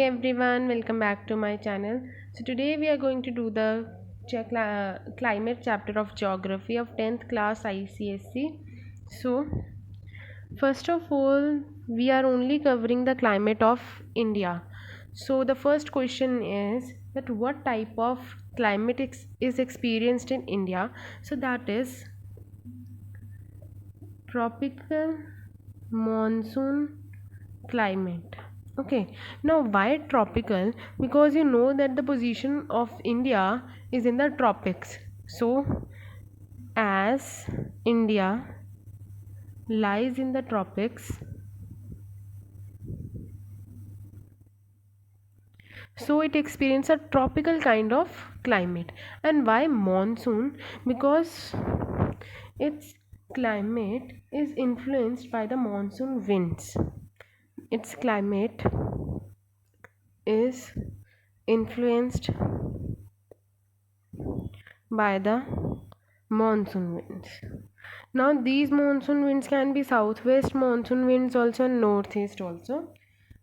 everyone, welcome back to my channel. So today we are going to do the climate chapter of geography of 10th class ICSE. So first of all, we are only covering the climate of India. So the first question is that what type of climate is experienced in India? So that is tropical monsoon climate. Okay, now why tropical? Because you know that the position of India is in the tropics. So, as India lies in the tropics, so it experiences a tropical kind of climate. And why monsoon? Because its climate is influenced by the monsoon winds. Its climate is influenced by the monsoon winds. Now these monsoon winds can be southwest monsoon winds also and northeast also.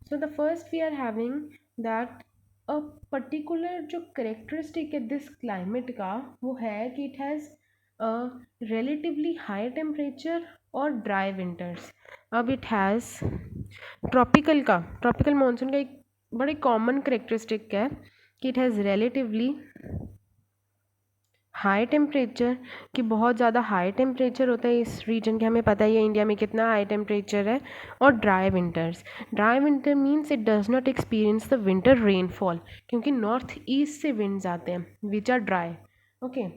So the first we are having that a particular जो characteristic है this climate का वो है कि it has a relatively high temperature और dry winters. अब it has tropical monsoon का एक बड़े common characteristic है कि it has relatively high temperature कि बहुत ज़्यादा हाई टेम्परेचर होता है इस रीजन के, हमें पता ही है इंडिया में कितना हाई टेम्परेचर है. और dry winter means it does not experience the winter rainfall क्योंकि नॉर्थ ईस्ट से विंड्स आते हैं which are dry. Okay,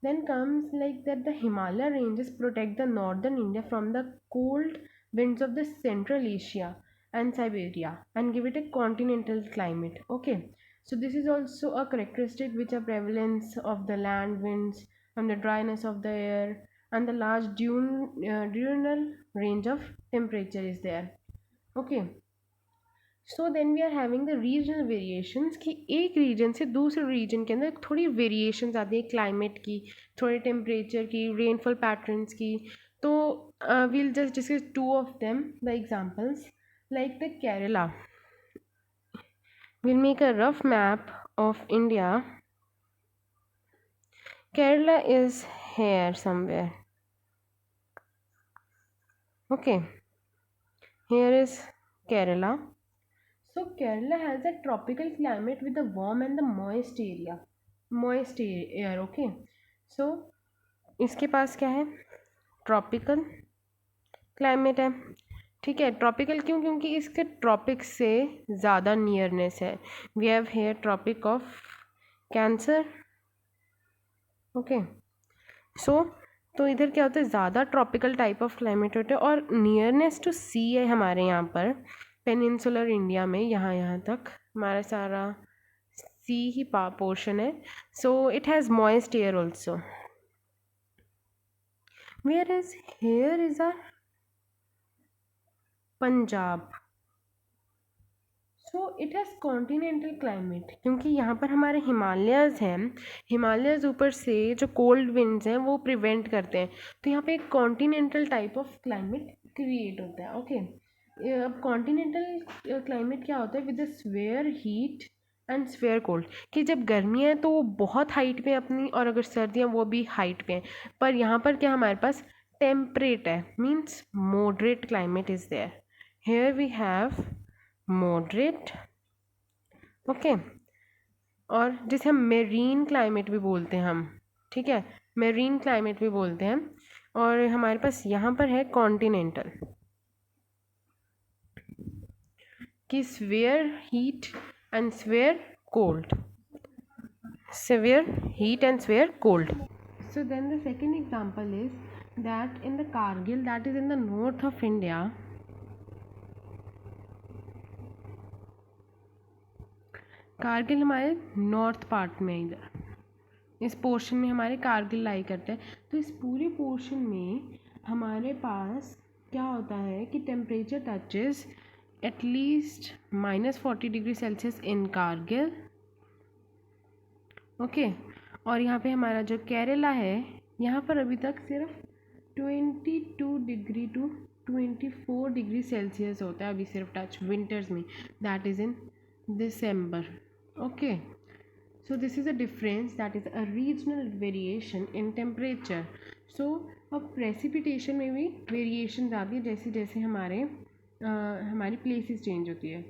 then comes like that the Himalaya ranges protect the northern India from the cold winds of the Central Asia and Siberia and give it a continental climate. Okay, so this is also a characteristic which a prevalence of the land winds and the dryness of the air and the large diurnal range of temperature is there. Okay, so then we are having the regional variations कि एक reason से दूसरे reason के अंदर थोड़ी variations आती है climate की, थोड़े टेम्परेचर की, रेनफॉल पैटर्न्स की. तो we'll just discuss two of them the examples like the Kerala. We'll make a rough map of India. Kerala is here somewhere. Okay, here is Kerala. So Kerala has a tropical climate with a warm and the moist air. Okay, so इसके पास क्या है, tropical climate है. ठीक है, tropical क्यों? क्योंकि इसके tropics से ज़्यादा नियरनेस है. We have here tropic of Cancer. Okay, so तो इधर क्या होता है, ज़्यादा ट्रॉपिकल टाइप ऑफ क्लाइमेट होता है और नियरनेस टू सी है हमारे यहाँ पर पेनिनसुलर इंडिया में. यहाँ तक हमारा सारा सी ही पोर्शन है. So it has moist air also. Whereas here is our Punjab. So it has continental climate क्योंकि यहाँ पर हमारे हिमालयज़ हैं. हिमालयज़ ऊपर से जो कोल्ड विंड्स हैं वो प्रिवेंट करते हैं, तो यहाँ पे एक continental type of climate create होता है. ओके, अब कॉन्टिनेंटल क्लाइमेट क्या होता है, with swear heat and swear cold कि जब गर्मियाँ हैं तो वो बहुत हाइट पे अपनी, और अगर सर्दियाँ वो भी हाइट पे हैं. पर यहाँ पर क्या हमारे पास टेम्परेट है, means moderate climate is there. Here we have moderate. Okay, और जिसे हम मेरीन क्लाइमेट भी बोलते हैं हम. ठीक है, मेरीन क्लाइमेट भी बोलते हैं. और हमारे पास यहाँ पर है कॉन्टिनेंटल कि swear heat and swear cold. severe heat and severe cold. So then the second example is that in the Kargil, that is in the north of India, Kargil हमारे नॉर्थ पार्ट में, इधर इस पोर्शन में हमारे कारगिल लाई करते हैं. तो इस पूरे पोर्शन में हमारे पास क्या होता है कि टेम्परेचर टचेस एटलीस्ट -40°C इन कारगिल. ओके, और यहाँ पे हमारा जो केरला है यहाँ पर अभी तक सिर्फ 22 to 24°C होता है अभी सिर्फ टच विंटर्स में. That is in December. Okay, so this is a difference, that is a regional variation in temperature. So अब precipitation में भी variations आती है जैसे जैसे हमारी places change होती है.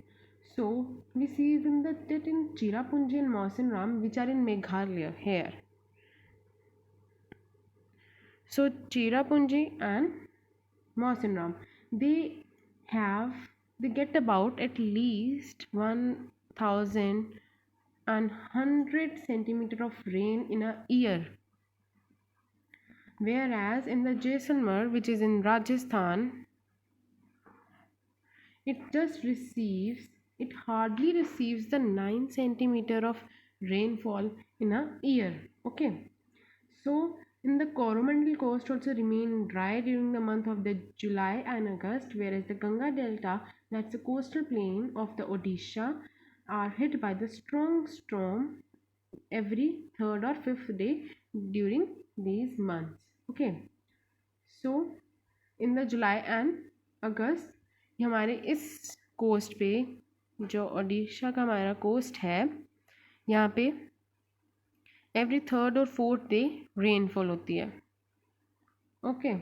So we see that in Cherrapunji and Mawsynram, which are in Meghalaya here. So Cherrapunji and Mawsynram, they get about at least 1,100 centimeter of rain in a year, whereas in the Jaisalmer, which is in Rajasthan, it hardly receives the 9 centimeter of rainfall in a year. Okay, so in the Coromandel coast also remain dry during the month of the July and August, whereas the Ganga Delta, that's the coastal plain of the Odisha, are hit by the strong storm every third or fifth day during these months. Okay, so in the July and August, ये हमारे इस coast पे, जो ओडिशा का हमारा coast है, यहाँ पे एवरी थर्ड और फोर्थ डे रेनफॉल होती है. ओके,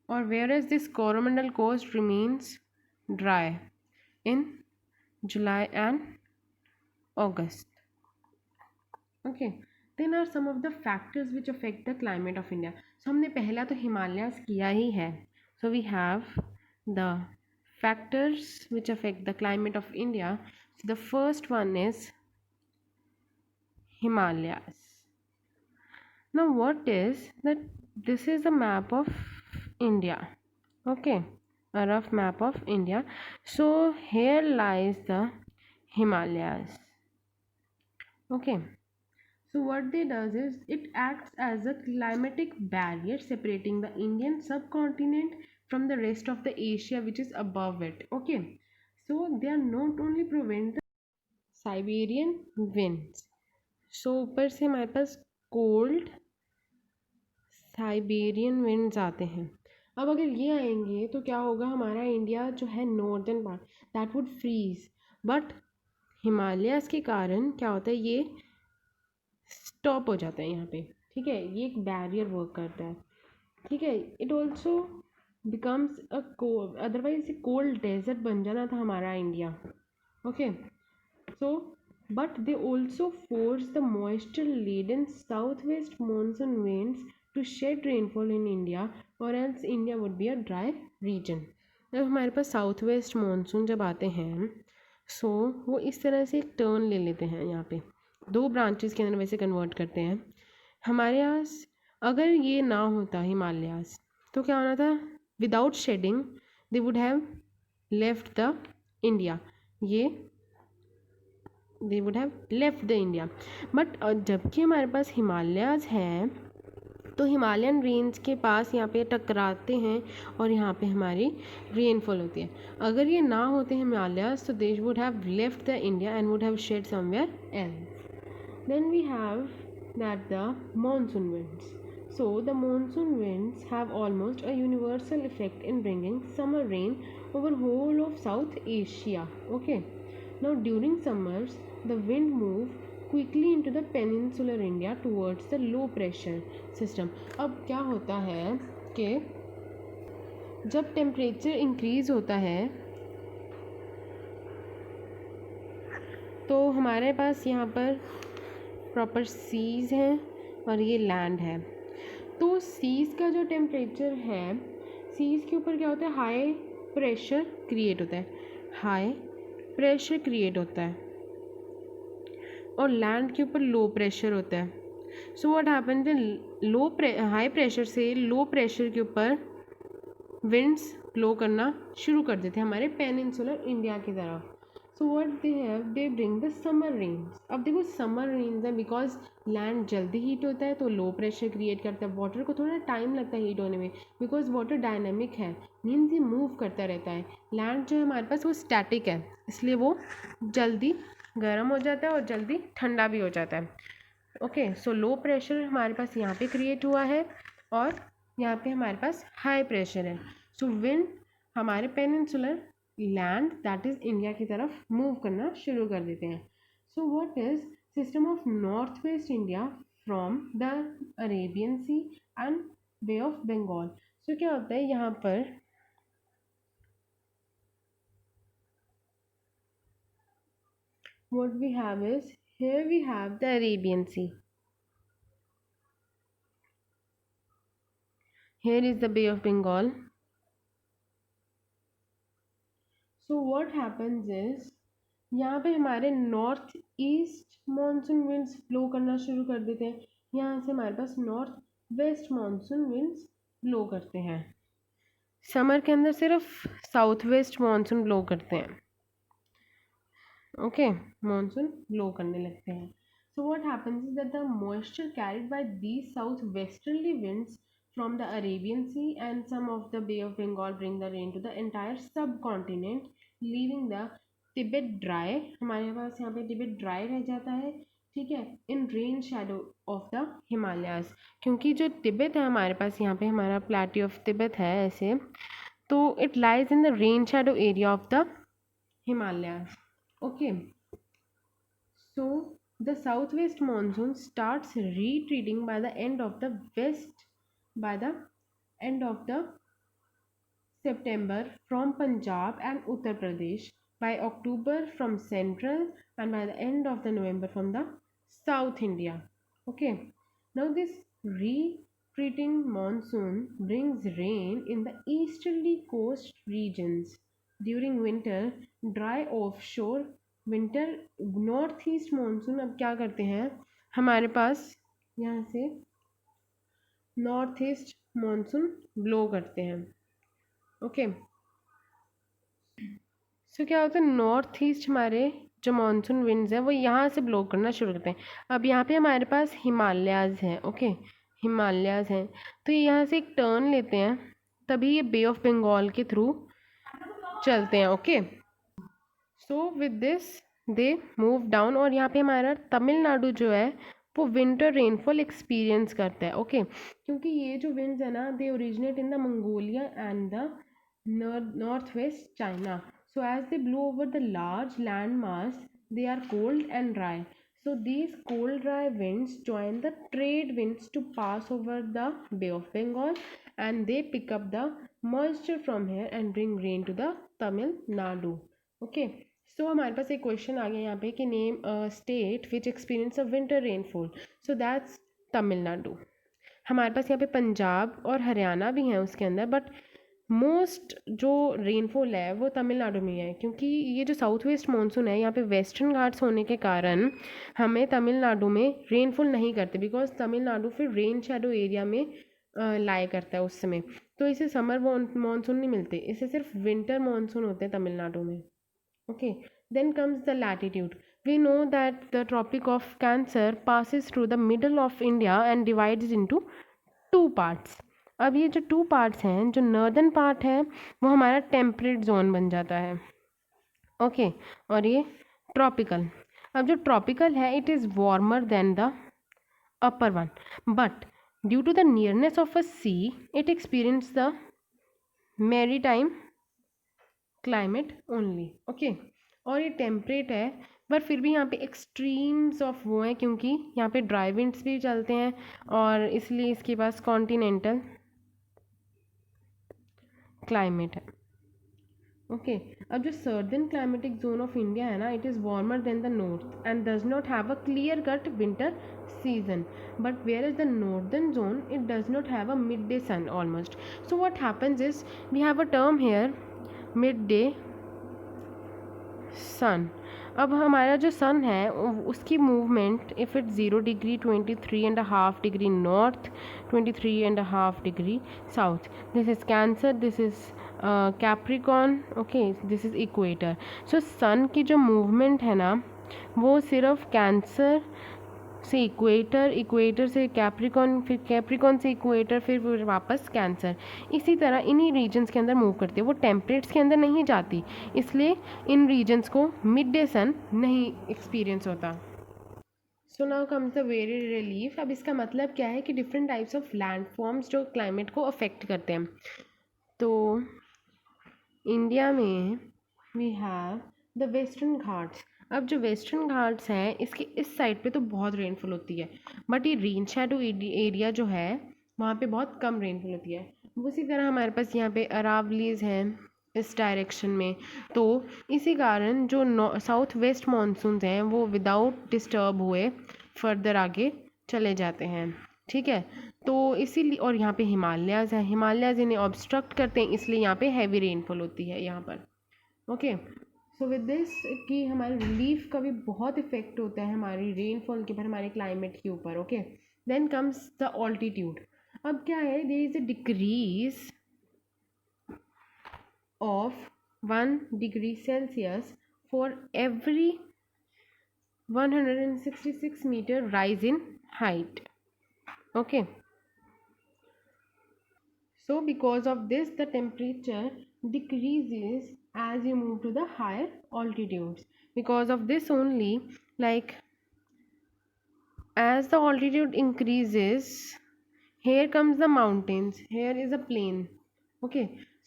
और whereas this Coromandel coast remains dry in July and August. Okay, then are some of the factors which affect the climate of India. So हमने पहला तो हिमालयाज किया ही है. So we have the factors which affect the climate of India. The first one is Himalayas. Now what is that? This is a map of India. Okay, a rough map of India. So here lies the Himalayas. Okay, so what they does is it acts as a climatic barrier separating the Indian subcontinent from the rest of the Asia which is above it. Okay, so they are not only prevent the Siberian winds. सो ऊपर से हमारे पास cold Siberian winds आते हैं. अब अगर ये आएंगे तो क्या होगा, हमारा इंडिया जो है northern part, that would freeze. But Himalayas के कारण क्या होता है, ये स्टॉप हो जाता है यहाँ पे. ठीक है, ये एक बैरियर वर्क करता है. ठीक है, it also becomes a otherwise ये कोल्ड डेजर्ट बन जाना था हमारा India. Okay, so but they also force the moisture-laden southwest monsoon winds to shed rainfall in India, or else India would be a dry region. जब हमारे पास south west monsoon जब आते हैं, सो वो इस तरह से एक टर्न ले लेते हैं. यहाँ पे दो ब्रांचेस के अंदर वैसे कन्वर्ट करते हैं. हमारे यहाँ अगर ये ना होता हिमालयास, तो क्या होना था, without shedding they would have left the India. They would have left the India. But जबकि हमारे पास हिमालयाज हैं, तो हिमालयन रेंज के पास यहाँ पे टकराते हैं और यहाँ पे हमारी रेनफॉल होती है. अगर ये ना होते हिमालयाज, तो they would have left the India and would have shed somewhere else. Then we have that the monsoon winds. So the monsoon winds have almost a universal effect in bringing summer rain over whole of South Asia. Okay, now during summers the wind move quickly into the peninsular India towards the low pressure system. अब क्या होता है कि जब temperature increase होता है तो हमारे पास यहाँ पर प्रॉपर सीज हैं और ये लैंड है. तो सीज का जो टेम्परेचर है, सीज के ऊपर क्या होता है, हाई प्रेशर क्रिएट होता है. हाई प्रेशर क्रिएट होता है और लैंड के ऊपर लो प्रेशर होता है. So what happens, high pressure से लो प्रेशर के ऊपर विंड्स ब्लो करना शुरू कर देते हैं हमारे पेनिनसुलर इंडिया की तरफ. So what they have, they bring the summer rains. अब देखो समर रेन्स है बिकॉज लैंड जल्दी हीट होता है तो लो प्रेशर क्रिएट करता है. वाटर को थोड़ा टाइम लगता है हीट होने में बिकॉज वाटर डायनेमिक है, मीन्स ये मूव करता रहता है. लैंड जो है हमारे पास वो स्टैटिक है, इसलिए वो जल्दी गर्म हो जाता है और जल्दी ठंडा भी हो जाता है. ओके, सो लो प्रेशर हमारे पास यहाँ पे क्रिएट हुआ है और यहाँ पे हमारे पास हाई प्रेशर है. सो विंड हमारे peninsular land that is India की तरफ मूव करना शुरू कर देते हैं. So what is system of north west India from the Arabian Sea and Bay of Bengal. So क्या होता है यहाँ पर, what we have is, here we have the Arabian Sea, here is the Bay of Bengal. So what happens is, यहाँ पे हमारे north east monsoon winds blow करना शुरू कर देते हैं. यहाँ से हमारे पास north west monsoon winds blow करते हैं. समर के अंदर सिर्फ साउथ वेस्ट मानसून ब्लो करते हैं. ओके, मानसून ब्लो करने लगते हैं. So what happens is that the moisture carried by these south westerly winds from the Arabian Sea and some of the Bay of Bengal bring the rain to the entire subcontinent, leaving the Tibet dry. हमारे पास यहाँ पे Tibet dry रह जाता है, ठीक है, in rain shadow of the Himalayas. क्योंकि जो तिब्बत है हमारे पास, यहाँ पे हमारा प्लेट्यू ऑफ तिब्बत है ऐसे, तो it lies in the rain shadow area of the Himalayas. Okay, so the southwest monsoon starts retreating by the end of the west by the end of the September from Punjab and Uttar Pradesh, by October from central, and by the end of the November from the South India. Okay, now this retreating monsoon brings rain in the easterly coast regions during winter. Dry offshore winter north east monsoon अब क्या करते हैं, हमारे पास यहाँ से north east monsoon blow करते हैं. Okay, सो क्या होता है, नॉर्थ ईस्ट हमारे जो मानसून विंड्स हैं वो यहाँ से ब्लो करना शुरू करते हैं. अब यहाँ पे हमारे पास हिमालयाज हैं. ओके, हिमालयाज हैं, तो ये यहाँ से एक टर्न लेते हैं, तभी ये बे ऑफ बंगाल के थ्रू चलते हैं. Okay, so with this they move down, और यहाँ पे हमारा तमिलनाडु जो है वो विंटर रेनफॉल एक्सपीरियंस करता है. ओके, क्योंकि ये जो विंड्स है ना, they originate in the Mongolia and the north west China. So as they blow over the large land mass, they are cold and dry. So these cold dry winds join the trade winds to pass over the Bay of Bengal, and they pick up the moisture from here and bring rain to the Tamil Nadu. Okay, so हमारे पास एक question आ गया यहाँ पे कि name state which experience a winter rainfall. So that's Tamil Nadu. हमारे पास यहाँ पे पंजाब और हरियाणा भी हैं उसके अंदर, बट मोस्ट जो रेनफॉल है वो तमिलनाडु में है, क्योंकि ये जो साउथ वेस्ट मानसून है यहाँ पे वेस्टर्न घाट्स होने के कारण हमें तमिलनाडु में रेनफॉल नहीं करते, बिकॉज तमिलनाडु फिर रेन शेडो एरिया में लाई करता है उस समय, तो इसे समर मानसून नहीं मिलते, इसे सिर्फ विंटर मानसून होते हैं तमिलनाडु में. Okay, then comes the latitude. We know that the tropic of cancer passes through the middle of India and divides into two parts. अब ये जो टू पार्ट्स हैं, जो नॉर्दर्न पार्ट है वो हमारा टेम्परेट जोन बन जाता है. ओके, और ये ट्रॉपिकल. अब जो ट्रॉपिकल है it is warmer than the upper one, but due to the nearness of a sea it experience the maritime climate only. Okay, और ये टेम्परेट है, बट फिर भी यहाँ पे एक्सट्रीम्स ऑफ वो हैं, क्योंकि यहाँ पे ड्राई विंड्स भी चलते हैं और इसलिए इसके पास कॉन्टिनेंटल क्लाइमेट है. ओके, अब जो southern climatic zone of India है ना, it is warmer than the north and does not have a clear cut winter season, but whereas the northern zone it does not have a mid day sun almost. So what happens is we have a term here mid day sun. अब हमारा जो sun है उसकी movement, if it 0 degree 23.5 degree north, 23.5 degree south, this is Cancer, this is Capricorn. Okay, this is equator. So sun की जो movement है ना वो सिर्फ कैंसर से इक्वेटर, इक्वेटर से कैप्रिकॉन, फिर कैप्रिकॉन से इक्वेटर, फिर वापस कैंसर, इसी तरह इन्हीं रीजन्स के अंदर मूव करती है. वो टेम्परेट्स के अंदर नहीं जाती, इसलिए इन रीजन्स को मिड डे सन नहीं एक्सपीरियंस होता. So now comes the very relief. अब इसका मतलब क्या है कि different types of land forms जो क्लाइमेट को अफेक्ट करते हैं. तो इंडिया में we have the western Ghats. अब जो वेस्टर्न घाट्स हैं इसके इस साइड पे तो बहुत रेनफॉल होती है, बट ये रेन शैडो एरिया जो है वहाँ पे बहुत कम रेनफॉल होती है। उसी तरह हमारे पास यहाँ पे अरावलीज हैं इस डायरेक्शन में, तो इसी कारण जो साउथ वेस्ट मानसून्स हैं वो विदाउट डिस्टर्ब हुए फर्दर आगे चले जाते हैं। ठीक है, तो इसीलिए, और यहाँ पे हिमालयाज़ हैं, हिमालयाज़ इन्हें ऑब्स्ट्रक्ट करते हैं, इसलिए यहाँ पे हैवी रेनफॉल होती है यहाँ पर। ओके, सो विद दिस कि हमारे रिलीफ का भी बहुत इफेक्ट होता है हमारी रेनफॉल के ऊपर, हमारे क्लाइमेट के ऊपर। Okay, then comes the altitude. अब क्या है, there is a decrease of 1 degree Celsius for every 166 metre rise in height. Okay, so because of this the temperature decreases as you move to the higher altitudes. Because of this only, like as the altitude increases, here comes the mountains, here is a plain. Okay,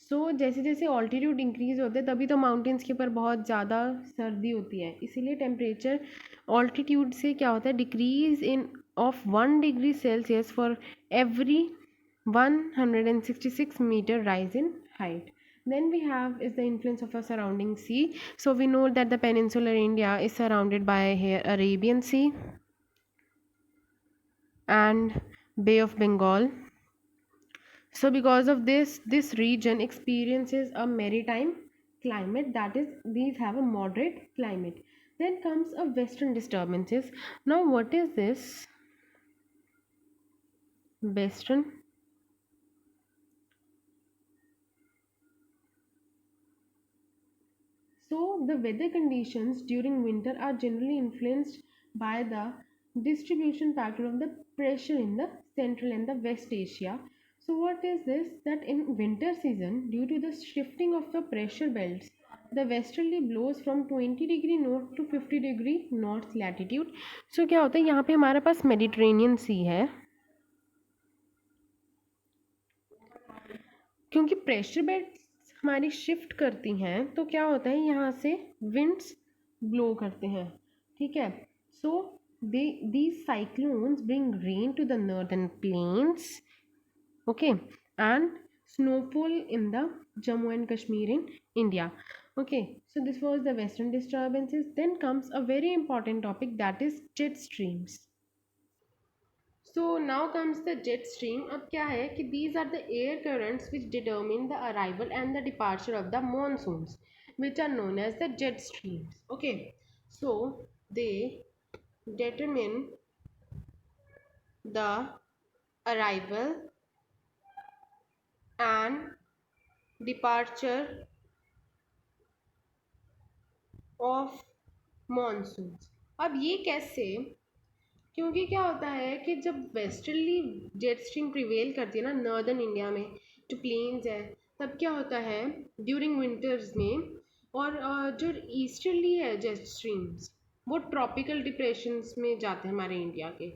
so जैसे जैसे altitude increase होते हैं तभी तो mountains के ऊपर बहुत ज़्यादा सर्दी होती है, इसीलिए टेम्परेचर ऑल्टीट्यूड से क्या होता है, decrease in of 1 degree Celsius for every 166 meter rise in height. Then we have is the influence of a surrounding sea. So we know that the peninsular India is surrounded by here Arabian Sea and Bay of Bengal. So because of this region experiences a maritime climate, that is these have a moderate climate. Then comes a western disturbances. Now what is this western? So the weather conditions during winter are generally influenced by the distribution pattern of the pressure in the central and the west Asia. So what is this, that in winter season, due to the shifting of the pressure belts, the westerly blows from 20 degree north to 50 degree north latitude. So क्या होता है, यहाँ पे हमारे पास Mediterranean सी है, क्योंकि pressure belt हमारी shift करती हैं तो क्या होता है, यहाँ से विंड्स ब्लो करते हैं। ठीक है, सो these cyclones bring rain to the northern plains, okay, and snowfall in the Jammu and Kashmir in India. Okay, so this was the western disturbances. Then comes a very important topic, that is jet streams. So now comes the jet stream. अब क्या है कि these are the air currents which determine the arrival and the departure of the monsoons, which are known as the jet streams. Okay, so they determine the arrival and departure of monsoons. अब ये कैसे, क्योंकि क्या होता है कि जब westerly jet stream prevail करती है ना नॉर्दर्न इंडिया में जो प्लेन्स है, तब क्या होता है ड्यूरिंग विंटर्स में, और जो ईस्टर्ली है जेट स्ट्रीम्स वो ट्रॉपिकल डिप्रेशंस में जाते हैं हमारे इंडिया के,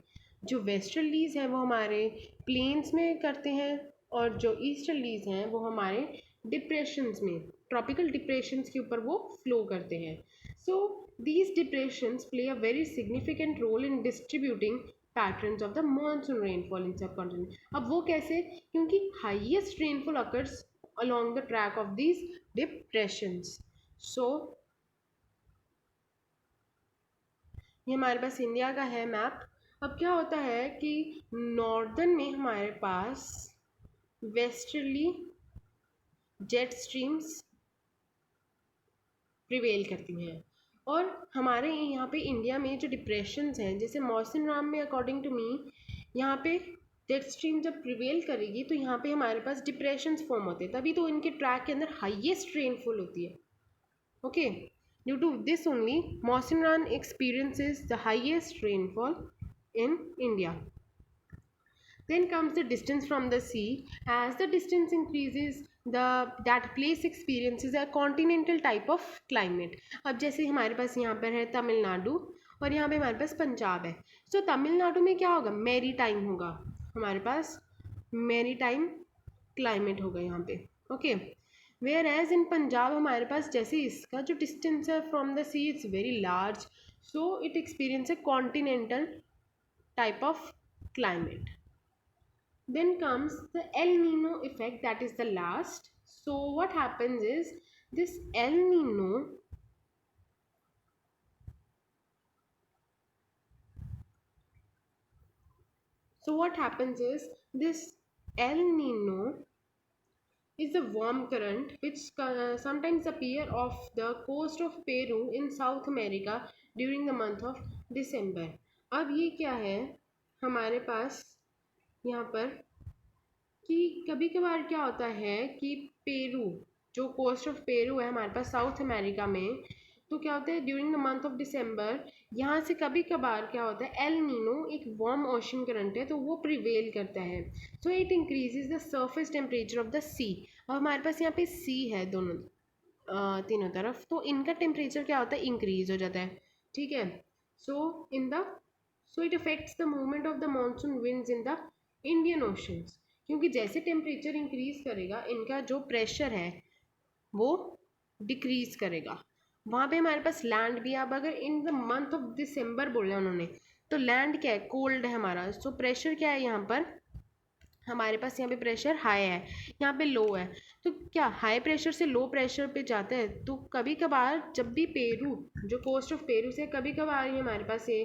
जो वेस्टर्लीज हैं वो हमारे प्लेन्स में करते हैं, और जो ईस्टर्लीज हैं वो हमारे डिप्रेशंस में, ट्रॉपिकल डिप्रेशंस के ऊपर वो फ्लो करते हैं. सो these depressions play a very significant role in distributing patterns of the monsoon rainfall in subcontinent. अब वो कैसे, क्योंकि highest rainfall occurs along the track of these depressions. So ये हमारे पास इंडिया का है मैप. अब क्या होता है कि नॉर्दर्न में हमारे पास वेस्टर्ली जेट स्ट्रीम्स प्रिवेल करती हैं, और हमारे यहाँ पे इंडिया में जो डिप्रेशंस हैं, जैसे मौसम राम में अकॉर्डिंग टू मी यहाँ पे जेट स्ट्रीम जब प्रिवेल करेगी तो यहाँ पे हमारे पास डिप्रेशंस फॉर्म होते हैं, तभी तो इनके ट्रैक के अंदर हाईएस्ट रेनफॉल होती है. Okay, due to this only Mawsynram experiences the highest rainfall in India. Then comes the distance from the sea. As the distance increases, that place experiences a continental type of climate. अब जैसे हमारे पास यहाँ पर है तमिलनाडु और यहाँ पे हमारे पास पंजाब है. सो तमिलनाडु में क्या होगा, मेरी टाइम होगा, हमारे पास मेरी टाइम क्लाइमेट होगा यहाँ पे. Okay, whereas in Punjab हमारे पास जैसे इसका जो डिस्टेंस है from the sea it's very large, so it experience a continental type of climate. Then comes the El Nino effect, that is the last. So what happens is this El Nino, so what happens is this El Nino is a warm current which sometimes appear off the coast of Peru in South America during the month of December. अब ये क्या है हमारे पास यहाँ पर कि कभी कभार क्या होता है कि पेरू, जो कोस्ट ऑफ पेरू है हमारे पास साउथ अमेरिका में, तो क्या होता है during the month of December यहाँ से कभी कभार क्या होता है एल नीनो एक वार्म ओशन करंट है तो वो प्रिवेल करता है, so it increases the surface temperature of the sea. और हमारे पास यहाँ पे सी है दोनों तीनों तरफ, तो इनका टेम्परेचर क्या होता है इंक्रीज हो जाता है, ठीक है। So it affects the movement of the monsoon winds in the Indian oceans, क्योंकि जैसे टेम्परेचर इंक्रीज करेगा इनका जो प्रेशर है वो डिक्रीज करेगा। वहाँ पे हमारे पास लैंड भी, अब अगर इन द मंथ ऑफ दिसंबर बोला उन्होंने, तो लैंड क्या है कोल्ड है हमारा, सो प्रेशर क्या है यहाँ पर हमारे पास, यहाँ पे प्रेशर हाई है यहाँ पे लो है, तो क्या हाई प्रेशर से लो प्रेशर पे जाता है, तो कभी कभार जब भी पेरू, जो कोस्ट ऑफ पेरू से कभी कभार ये हमारे पास ये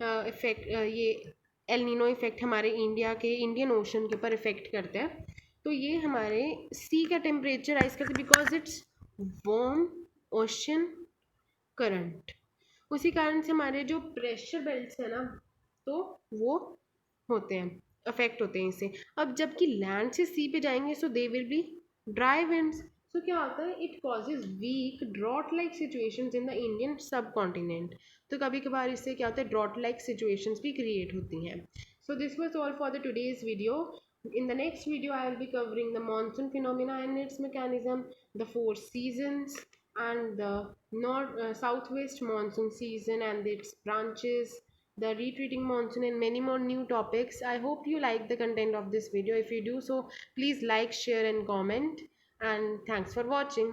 इफेक्ट, ये एल नीनो इफेक्ट हमारे इंडिया के इंडियन ओशन के ऊपर इफेक्ट करता है, तो ये हमारे सी का टेम्परेचर राइज करता है because it's warm ocean current. उसी कारण से हमारे जो प्रेशर बेल्ट्स है ना, तो वो होते हैं, अफेक्ट होते हैं इससे। अब जबकि लैंड से सी पे जाएंगे so they will be dry winds, so क्या होता है it causes weak drought like situations in the Indian subcontinent, तो कभी कभार इससे क्या होता है ड्रॉट लाइक सिचुएशंस भी क्रिएट होती हैं। So this was all for the today's video. In the next video, I will be covering the monsoon phenomena and its mechanism, the four seasons, and the southwest monsoon season and its branches, the retreating monsoon, and many more new topics. I hope you like the content of this video. If you do so, please like, share, and comment. And thanks for watching.